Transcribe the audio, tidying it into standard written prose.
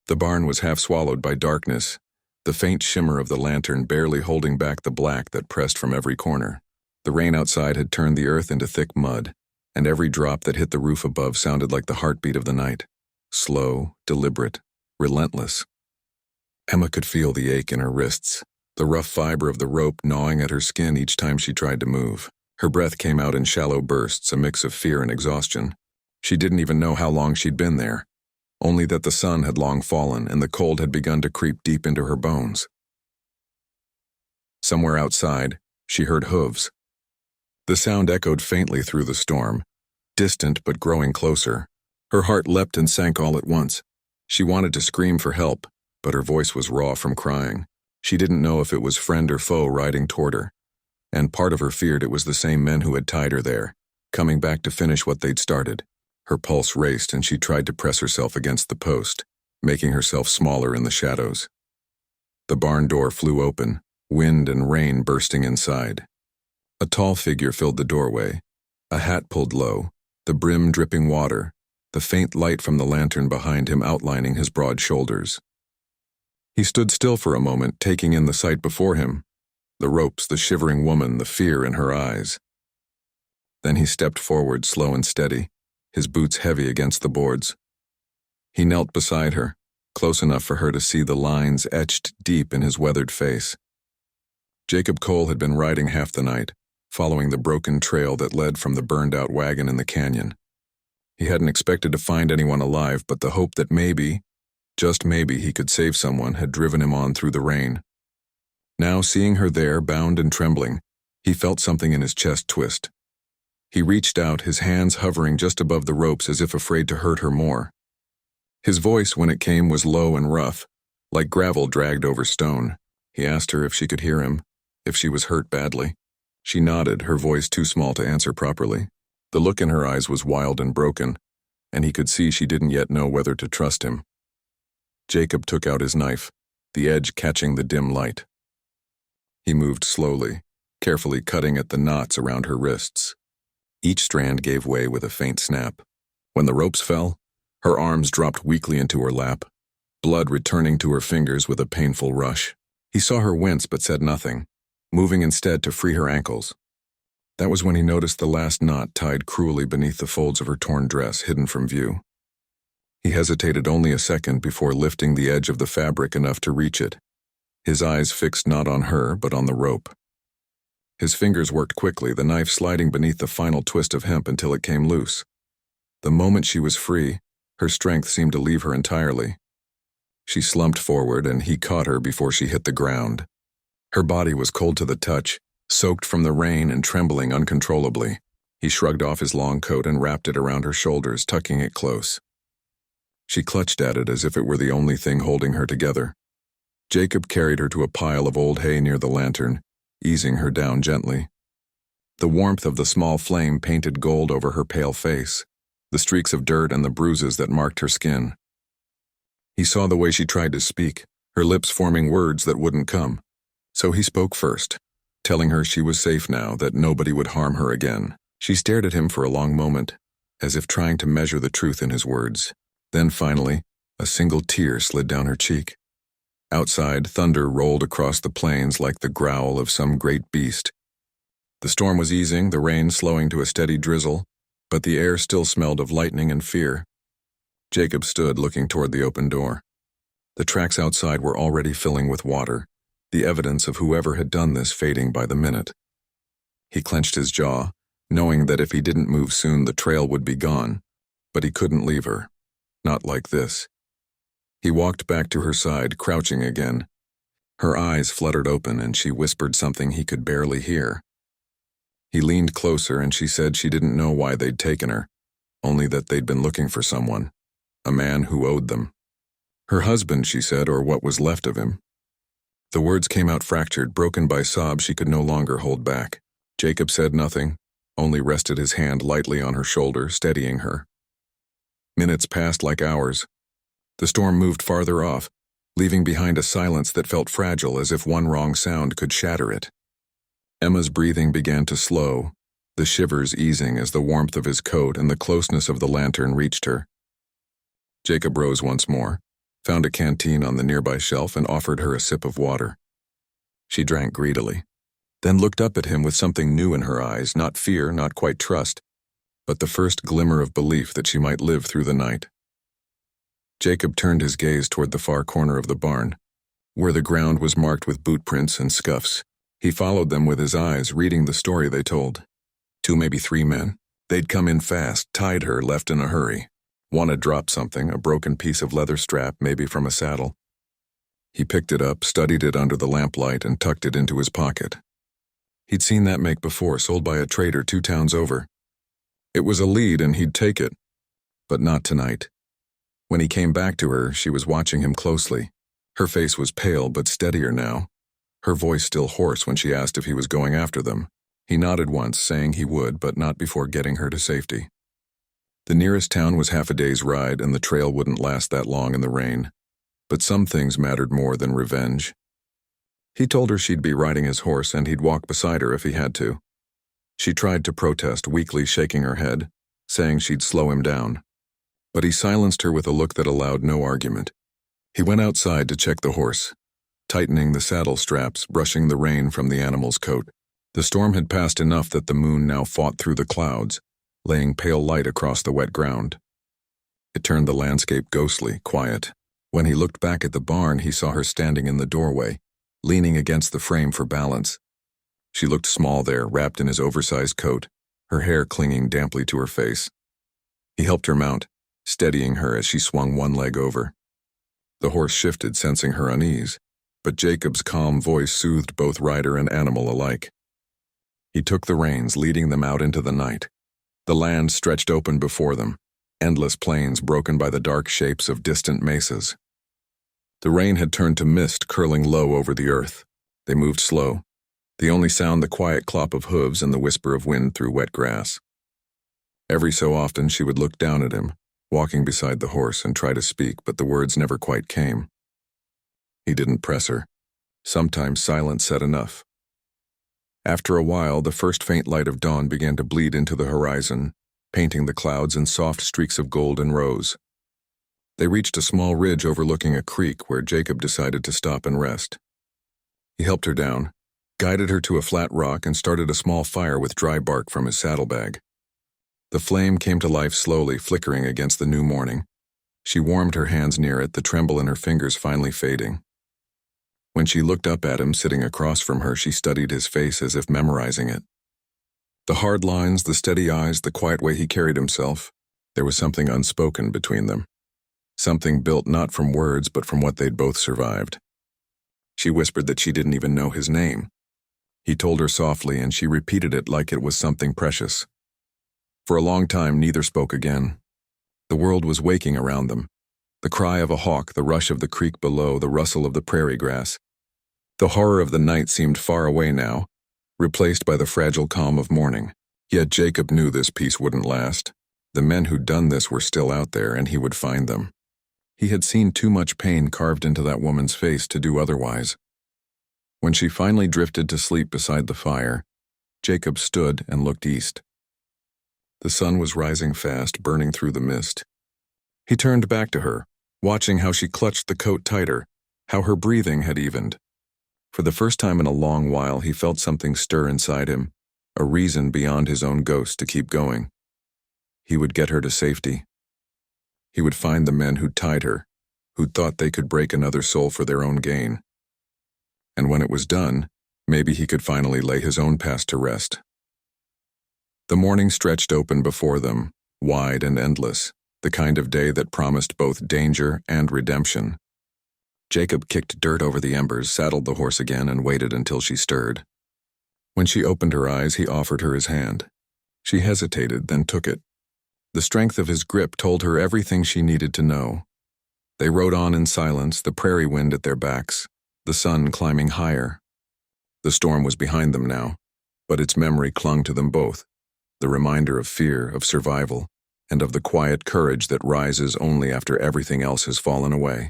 The barn was half swallowed by darkness, the faint shimmer of the lantern barely holding back the black that pressed from every corner. The rain outside had turned the earth into thick mud, and every drop that hit the roof above sounded like the heartbeat of the night. Slow, deliberate, relentless. Emma could feel the ache in her wrists, the rough fiber of the rope gnawing at her skin each time she tried to move. Her breath came out in shallow bursts, a mix of fear and exhaustion. She didn't even know how long she'd been there, only that the sun had long fallen and the cold had begun to creep deep into her bones. Somewhere outside, she heard hooves. The sound echoed faintly through the storm, distant but growing closer. Her heart leapt and sank all at once. She wanted to scream for help, but her voice was raw from crying. She didn't know if it was friend or foe riding toward her, and part of her feared it was the same men who had tied her there, coming back to finish what they'd started. Her pulse raced and she tried to press herself against the post, making herself smaller in the shadows. The barn door flew open, wind and rain bursting inside. A tall figure filled the doorway, a hat pulled low, the brim dripping water, the faint light from the lantern behind him outlining his broad shoulders. He stood still for a moment, taking in the sight before him, the ropes, the shivering woman, the fear in her eyes. Then he stepped forward, slow and steady, his boots heavy against the boards. He knelt beside her, close enough for her to see the lines etched deep in his weathered face. Jacob Cole had been riding half the night, following the broken trail that led from the burned-out wagon in the canyon. He hadn't expected to find anyone alive, but the hope that maybe, just maybe, he could save someone had driven him on through the rain. Now, seeing her there, bound and trembling, he felt something in his chest twist. He reached out, his hands hovering just above the ropes as if afraid to hurt her more. His voice, when it came, was low and rough, like gravel dragged over stone. He asked her if she could hear him, if she was hurt badly. She nodded, her voice too small to answer properly. The look in her eyes was wild and broken, and he could see she didn't yet know whether to trust him. Jacob took out his knife, the edge catching the dim light. He moved slowly, carefully cutting at the knots around her wrists. Each strand gave way with a faint snap. When the ropes fell, her arms dropped weakly into her lap, blood returning to her fingers with a painful rush. He saw her wince but said nothing, moving instead to free her ankles. That was when he noticed the last knot tied cruelly beneath the folds of her torn dress, hidden from view. He hesitated only a second before lifting the edge of the fabric enough to reach it, his eyes fixed not on her but on the rope. His fingers worked quickly, the knife sliding beneath the final twist of hemp until it came loose. The moment she was free, her strength seemed to leave her entirely. She slumped forward and he caught her before she hit the ground. Her body was cold to the touch, soaked from the rain and trembling uncontrollably. He shrugged off his long coat and wrapped it around her shoulders, tucking it close. She clutched at it as if it were the only thing holding her together. Jacob carried her to a pile of old hay near the lantern, easing her down gently. The warmth of the small flame painted gold over her pale face, the streaks of dirt and the bruises that marked her skin. He saw the way she tried to speak, her lips forming words that wouldn't come. So he spoke first, telling her she was safe now, that nobody would harm her again. She stared at him for a long moment, as if trying to measure the truth in his words. Then finally, a single tear slid down her cheek. Outside, thunder rolled across the plains like the growl of some great beast. The storm was easing, the rain slowing to a steady drizzle, but the air still smelled of lightning and fear. Jacob stood looking toward the open door. The tracks outside were already filling with water, the evidence of whoever had done this fading by the minute. He clenched his jaw, knowing that if he didn't move soon the trail would be gone, but he couldn't leave her. Not like this. He walked back to her side, crouching again. Her eyes fluttered open and she whispered something he could barely hear. He leaned closer and she said she didn't know why they'd taken her, only that they'd been looking for someone, a man who owed them. Her husband, she said, or what was left of him. The words came out fractured, broken by sobs she could no longer hold back. Jacob said nothing, only rested his hand lightly on her shoulder, steadying her. Minutes passed like hours. The storm moved farther off, leaving behind a silence that felt fragile, as if one wrong sound could shatter it. Emma's breathing began to slow, the shivers easing as the warmth of his coat and the closeness of the lantern reached her. Jacob rose once more, found a canteen on the nearby shelf and offered her a sip of water. She drank greedily, then looked up at him with something new in her eyes, not fear, not quite trust, but the first glimmer of belief that she might live through the night. Jacob turned his gaze toward the far corner of the barn, where the ground was marked with boot prints and scuffs. He followed them with his eyes, reading the story they told. 2, maybe 3 men. They'd come in fast, tied her, left in a hurry. One had dropped something, a broken piece of leather strap, maybe from a saddle. He picked it up, studied it under the lamplight, and tucked it into his pocket. He'd seen that make before, sold by a trader 2 towns over. It was a lead and he'd take it, but not tonight. When he came back to her, she was watching him closely. Her face was pale but steadier now, her voice still hoarse when she asked if he was going after them. He nodded once, saying he would, but not before getting her to safety. The nearest town was half a day's ride, and the trail wouldn't last that long in the rain. But some things mattered more than revenge. He told her she'd be riding his horse and he'd walk beside her if he had to. She tried to protest, weakly shaking her head, saying she'd slow him down. But he silenced her with a look that allowed no argument. He went outside to check the horse, tightening the saddle straps, brushing the rain from the animal's coat. The storm had passed enough that the moon now fought through the clouds, laying pale light across the wet ground. It turned the landscape ghostly, quiet. When he looked back at the barn, he saw her standing in the doorway, leaning against the frame for balance. She looked small there, wrapped in his oversized coat, her hair clinging damply to her face. He helped her mount, steadying her as she swung one leg over. The horse shifted, sensing her unease, but Jacob's calm voice soothed both rider and animal alike. He took the reins, leading them out into the night. The land stretched open before them, endless plains broken by the dark shapes of distant mesas. The rain had turned to mist curling low over the earth. They moved slow, the only sound the quiet clop of hooves and the whisper of wind through wet grass. Every so often she would look down at him, walking beside the horse, and try to speak, but the words never quite came. He didn't press her. Sometimes silence said enough. After a while, the first faint light of dawn began to bleed into the horizon, painting the clouds in soft streaks of gold and rose. They reached a small ridge overlooking a creek where Jacob decided to stop and rest. He helped her down, guided her to a flat rock, and started a small fire with dry bark from his saddlebag. The flame came to life slowly, flickering against the new morning. She warmed her hands near it, the tremble in her fingers finally fading. When she looked up at him sitting across from her, she studied his face as if memorizing it. The hard lines, the steady eyes, the quiet way he carried himself, there was something unspoken between them. Something built not from words but from what they'd both survived. She whispered that she didn't even know his name. He told her softly, and she repeated it like it was something precious. For a long time, neither spoke again. The world was waking around them. The cry of a hawk, the rush of the creek below, the rustle of the prairie grass. The horror of the night seemed far away now, replaced by the fragile calm of morning. Yet Jacob knew this peace wouldn't last. The men who'd done this were still out there, and he would find them. He had seen too much pain carved into that woman's face to do otherwise. When she finally drifted to sleep beside the fire, Jacob stood and looked east. The sun was rising fast, burning through the mist. He turned back to her, watching how she clutched the coat tighter, how her breathing had evened. For the first time in a long while, he felt something stir inside him, a reason beyond his own ghost to keep going. He would get her to safety. He would find the men who'd tied her, who'd thought they could break another soul for their own gain. And when it was done, maybe he could finally lay his own past to rest. The morning stretched open before them, wide and endless, the kind of day that promised both danger and redemption. Jacob kicked dirt over the embers, saddled the horse again, and waited until she stirred. When she opened her eyes, he offered her his hand. She hesitated, then took it. The strength of his grip told her everything she needed to know. They rode on in silence, the prairie wind at their backs, the sun climbing higher. The storm was behind them now, but its memory clung to them both, the reminder of fear, of survival, and of the quiet courage that rises only after everything else has fallen away.